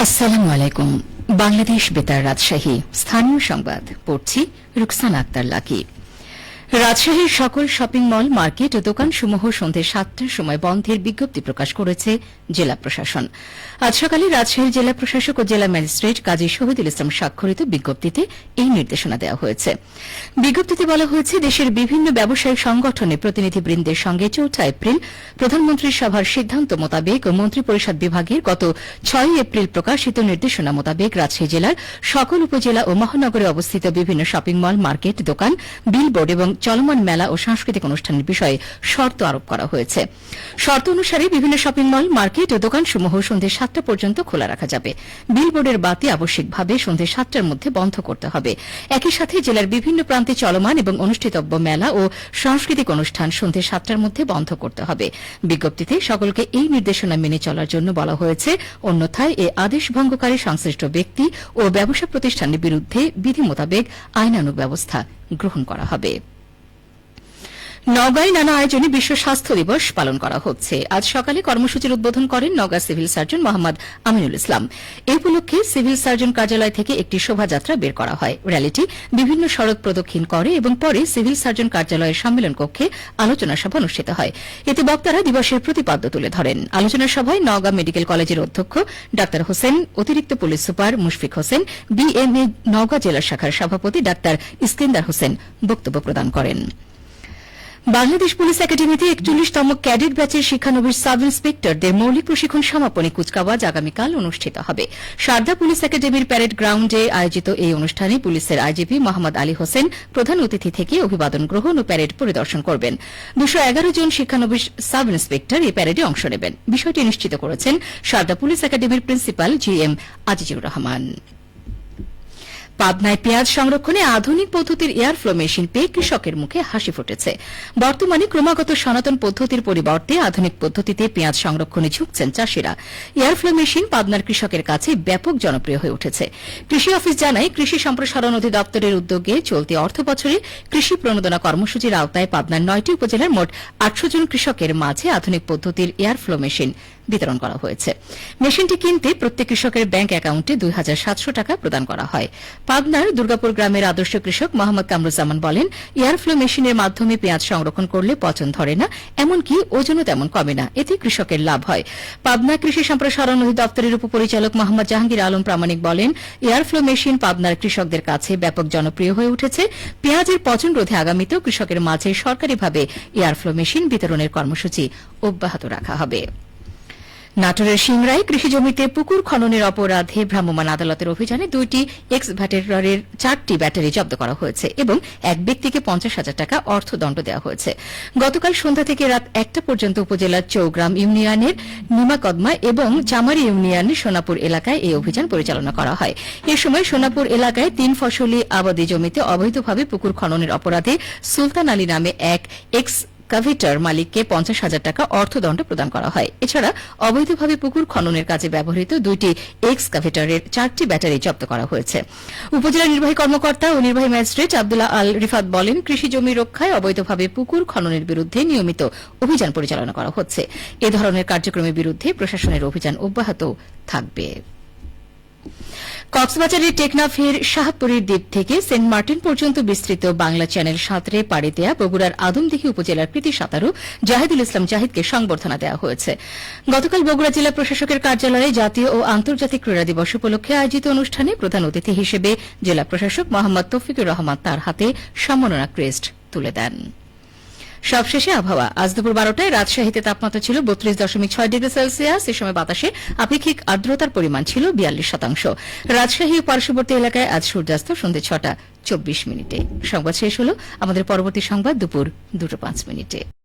আসসালামু আলাইকুম। বাংলাদেশ বেতার রাজশাহী স্থানীয় সংবাদ পড়ছি রুকসানা আক্তার লাকি। রাজশাহীর সকল শপিং মল, মার্কেট ও দোকানসমূহ সন্ধ্যে ৭টার সময় বন্ধের বিজ্ঞপ্তি প্রকাশ করেছে জেলা প্রশাসন। আজ সকালে রাজশাহীর জেলা প্রশাসক ও জেলা ম্যাজিস্ট্রেট কাজী শহীদুল ইসলাম স্বাক্ষরিত বিজ্ঞপ্তিতে এই নির্দেশনা দেওয়া হয়েছে। বিজ্ঞপ্তিতে বলা হয়েছে, দেশের বিভিন্ন ব্যবসায়িক সংগঠনের প্রতিনিধিবৃন্দের সঙ্গে ৪ এপ্রিল প্রধানমন্ত্রীর সভার সিদ্ধান্ত মোতাবেক ও মন্ত্রিপরিষদ বিভাগের গত ৬ এপ্রিল প্রকাশিত নির্দেশনা মোতাবেক রাজশাহী জেলার সকল উপজেলা ও মহানগরে অবস্থিত বিভিন্ন শপিং মল, মার্কেট, দোকান, বিলবোর্ড এবং চলমান মেলা ও সাংস্কৃতিক অনুষ্ঠানের বিষয়ে শর্ত আরোপ করা হয়েছে। শর্ত অনুসারে বিভিন্ন শপিং মল, মার্কেট ও দোকানসমূহ সন্ধ্যে ৭টা পর্যন্ত খোলা রাখা যাবে। বিলবোর্ডের বাতি আবশ্যিকভাবে সন্ধ্যে ৭টার মধ্যে বন্ধ করতে হবে। একই সাথে জেলার বিভিন্ন প্রান্তে চলমান এবং অনুষ্ঠিতব্য মেলা ও সাংস্কৃতিক অনুষ্ঠান সন্ধ্যে ৭টার মধ্যে বন্ধ করতে হবে। বিজ্ঞপ্তিতে সকলকে এই নির্দেশনা মেনে চলার জন্য বলা হয়েছে, অন্যথায় এ আদেশ ভঙ্গকারী সংশ্লিষ্ট ব্যক্তি ও ব্যবসা প্রতিষ্ঠানের বিরুদ্ধে বিধি মোতাবেক আইনানুগ ব্যবস্থা গ্রহণ করা হবে। নওগাঁয় নানা আয়োজনে বিশ্ব স্বাস্থ্য দিবস পালন করা হচ্ছে। আজ সকালে কর্মসূচির উদ্বোধন করেন নওগাঁ সিভিল সার্জন মোহাম্মদ আমিনুল ইসলাম। এ উপলক্ষে সিভিল সার্জন কার্যালয় থেকে একটি শোভাযাত্রা বের করা হয়। র্যালিটি বিভিন্ন সড়ক প্রদক্ষিণ করে এবং পরে সিভিল সার্জন কার্যালয়ের সম্মেলন কক্ষে আলোচনা সভা অনুষ্ঠিত হয়। এতে বক্তারা দিবসের প্রতিপাদ্য তুলে ধরেন। আলোচনা সভায় নওগাঁ মেডিকেল কলেজের অধ্যক্ষ ডা হোসেন, অতিরিক্ত police super Mushfiq Hossain, BMA Naogaon জেলা শাখার সভাপতি ডা ইস্কেন্দার হোসেন বক্তব্য প্রদান করেন। বাংলাদেশ পুলিশ একাডেমিতে ৪১তম ক্যাডেট ব্যাচের শিক্ষানবিশ সাব ইন্সপেক্টরদের মৌলিক প্রশিক্ষণ সমাপনী কুচকাওয়াজ আগামীকাল অনুষ্ঠিত হবে। সারদা পুলিশ একাডেমির প্যারেড গ্রাউন্ডে আয়োজিত এই অনুষ্ঠানে পুলিশের আইজিপি মোহাম্মদ আলী হোসেন প্রধান অতিথি থেকে অভিবাদন গ্রহণ ও প্যারেড পরিদর্শন করবেন। ২১১ জন শিক্ষানবিশ সাব ইন্সপেক্টর এই প্যারেডে অংশ নেবেন। বিষয়টি নিশ্চিত করেছেন সারদা পুলিশ একাডেমির প্রিন্সিপাল জিএম আজিজুর রহমান। পাবনায় পেঁয়াজ সংরক্ষণে আধুনিক পদ্ধতির এয়ারফ্লো মেশিন পেয়ে কৃষকের মুখে হাসি ফুটেছে। বর্তমানে ক্রমাগত সনাতন পদ্ধতির পরিবর্তে আধুনিক পদ্ধতিতে পেঁয়াজ সংরক্ষণে ঝুঁকছেন চাষিরা। এয়ারফ্লো মেশিন পাবনার কৃষকের কাছে ব্যাপক জনপ্রিয় হয়ে উঠেছে। কৃষি অফিস জানায়, কৃষি সম্প্রসারণ অধিদপ্তরের উদ্যোগে চলতি অর্থ বছরে কৃষি প্রণোদনা কর্মসূচির আওতায় পাবনার ৯টি উপজেলার মোট ৮০০ জন কৃষকের মাঝে আধুনিক পদ্ধতির এয়ারফ্লো মেশিন বিতরণ করা হয়েছে। মেশিনটি কিনতে প্রত্যেক কৃষকের ব্যাংক অ্যাকাউন্টে ২৭০০ টাকা প্রদান করা হয়। পাবনার দুর্গাপুর গ্রামের আদর্শ কৃষক মোহাম্মদ কামরুজ্জামান বলেন, এয়ারফ্লো মেশিনের মাধ্যমে পেঁয়াজ সংরক্ষণ করলে পচন ধরে না, এমনকি ওজনও তেমন কমে না। এতে কৃষকের লাভ হয়। পাবনা কৃষি সম্প্রসারণ অধিদপ্তরের উপপরিচালক মোহাম্মদ জাহাঙ্গীর আলম প্রামাণিক বলেন, এয়ারফ্লো মেশিন পাবনার কৃষকদের কাছে ব্যাপক জনপ্রিয় হয়ে উঠেছে। পেঁয়াজের পচন রোধে আগামীতেও কৃষকের মাঝে সরকারিভাবে এয়ারফ্লো মেশিন বিতরণের কর্মসূচি অব্যাহত রাখা হবে। নাটোরের সিংড়ায় কৃষি জমিতে পুকুর খননের অপরাধে ভ্রাম্যমাণ আদালতের অভিযানে ২টি এক্সভ্যাটেটরের ৪টি ব্যাটারি জব্দ করা হয়েছে এবং এক ব্যক্তিকে ৫০,০০০ টাকা অর্থদণ্ড দেওয়া হয়েছে। গতকাল সন্ধ্যা থেকে রাত ১টা পর্যন্ত উপজেলার চৌগ্রাম ইউনিয়নের নিমাকদমা এবং চামারি ইউনিয়নের সোনাপুর এলাকায় এই অভিযান পরিচালনা করা হয়। এ সময় সোনাপুর এলাকায় ৩ ফসলি আবাদি জমিতে অবৈধভাবে পুকুর খননের অপরাধে সুলতান আলী নামে এক এক্সকাভেটর মালিককে ৫০,০০০ টাকা অর্থদণ্ড প্রদান করা হয়। এছাড়া অবৈধভাবে পুকুর খননের কাজে ব্যবহৃত ২টি এক্সকাভেটরের ৪টি ব্যাটারি জব্দ করা হয়েছে। উপজেলা নির্বাহী কর্মকর্তা ও নির্বাহী ম্যাজিস্ট্রেট আব্দুল্লাহ আল রিফাত বলেন, কৃষি জমি রক্ষায় অবৈধভাবে পুকুর খননের বিরুদ্ধে নিয়মিত অভিযান পরিচালনা করা হচ্ছে। এ ধরনের কার্যক্রমের বিরুদ্ধে প্রশাসনের অভিযান অব্যাহত থাকবে। কক্সবাজারের টেকনাফের শাহপুরীর দ্বীপ থেকে সেন্ট মার্টিন পর্যন্ত বিস্তৃত বাংলা চ্যানেল সাঁতরে পাড়ি দেয়া বগুড়ার আদমদীঘি উপজেলার কৃতি সাঁতারু জাহিদুল ইসলাম জাহিদকে সংবর্ধনা দেওয়া হয়েছে। গতকাল বগুড়া জেলা প্রশাসকের কার্যালয়ে জাতীয় ও আন্তর্জাতিক ক্রীড়া দিবস উপলক্ষে আয়োজিত অনুষ্ঠানে প্রধান অতিথি হিসেবে জেলা প্রশাসক মোহাম্মদ তৌফিকুর রহমান তার হাতে সম্মাননা ক্রেস্ট তুলে দেন। সবশেষে আবহাওয়া। আজ দুপুর ১২টায় রাজশাহীতে তাপমাত্রা ছিল ৩২.৬ ডিগ্রি সেলসিয়াস। এ সময় বাতাসে আপেক্ষিক আর্দ্রতার পরিমাণ ছিল ৪২%। রাজশাহী ও পার্শ্ববর্তী এলাকায় আজ সূর্যাস্ত সন্ধ্যে ৬টা ২৪ মিনিটে। সংবাদ শেষ হল। আমাদের পরবর্তী সংবাদ দুপুর ২টা ৫ মিনিটে।